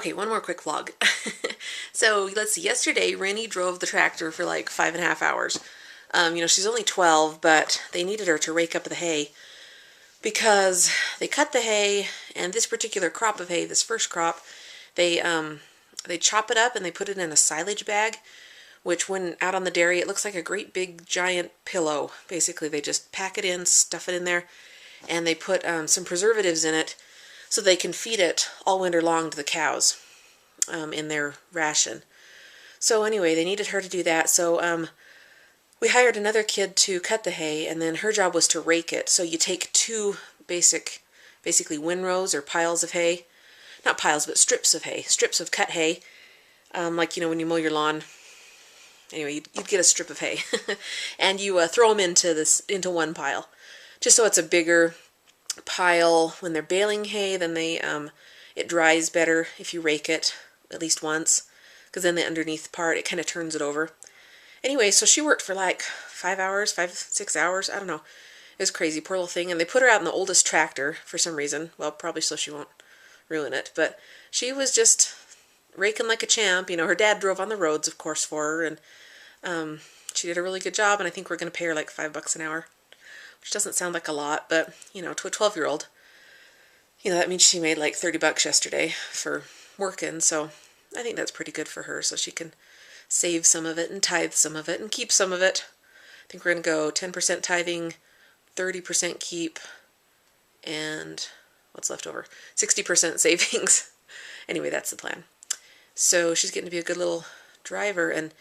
Okay, one more quick vlog. So let's see, yesterday Rennie drove the tractor for like 5.5 hours. She's only 12, but they needed her to rake up the hay because they cut the hay, and this particular crop of hay, this first crop, they chop it up and they put it in a silage bag, which when out on the dairy, it looks like a great big giant pillow. Basically, they just pack it in, stuff it in there, and they put some preservatives in it so they can feed it all winter long to the cows in their ration. So anyway, they needed her to do that, so we hired another kid to cut the hay, and then her job was to rake it. So you take two basically windrows or piles of hay, not piles, but strips of hay, strips of cut hay, like, when you mow your lawn. Anyway, you'd get a strip of hay, and you throw them into one pile, just so it's a bigger pile. When they're baling hay, then it dries better if you rake it at least once, because then the underneath part, it kind of turns it over. Anyway, so she worked for like 5 hours, 6 hours, I don't know. It was crazy, poor little thing. And they put her out in the oldest tractor for some reason. Well, probably so she won't ruin it. But she was just raking like a champ. Her dad drove on the roads, of course, for her. And she did a really good job. And I think we're going to pay her like $5 an hour, which doesn't sound like a lot. But, to a 12-year-old, that means she made like $30 yesterday for working. So I think that's pretty good for her. So she can save some of it and tithe some of it and keep some of it. I think we're going to go 10% tithing, 30% keep, and what's left over? 60% savings. Anyway, that's the plan. So she's getting to be a good little driver, and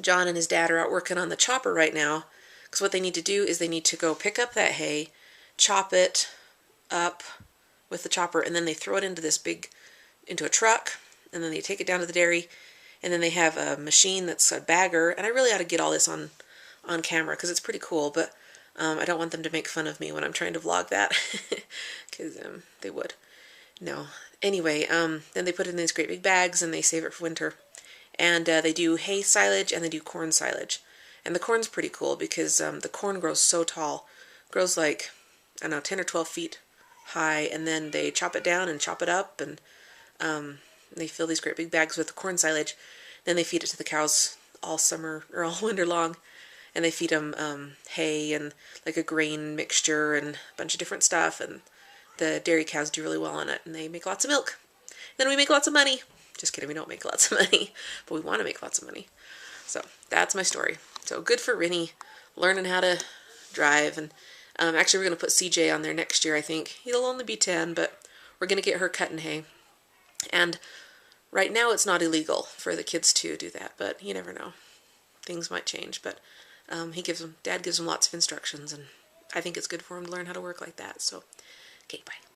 John and his dad are out working on the chopper right now, because what they need to do is they need to go pick up that hay, chop it up with the chopper, and then they throw it into a truck, and then they take it down to the dairy, and then they have a machine that's a bagger, and I really ought to get all this on camera because it's pretty cool, but I don't want them to make fun of me when I'm trying to vlog that, because they would. No. Anyway, then they put it in these great big bags, and they save it for winter. And they do hay silage, and they do corn silage. And the corn's pretty cool because the corn grows so tall. Grows like, I don't know, 10 or 12 feet high, and then they chop it down and chop it up, and they fill these great big bags with the corn silage. Then they feed it to the cows all summer or all winter long, and they feed them hay and like a grain mixture and a bunch of different stuff, and the dairy cows do really well on it, and they make lots of milk. Then we make lots of money. Just kidding, we don't make lots of money, but we want to make lots of money. So that's my story. So good for Rennie learning how to drive, and actually we're going to put CJ on there next year, I think. He'll only be 10, but we're going to get her cutting hay. And right now it's not illegal for the kids to do that, but you never know. Things might change, but Dad gives them lots of instructions, and I think it's good for him to learn how to work like that. So, okay, bye.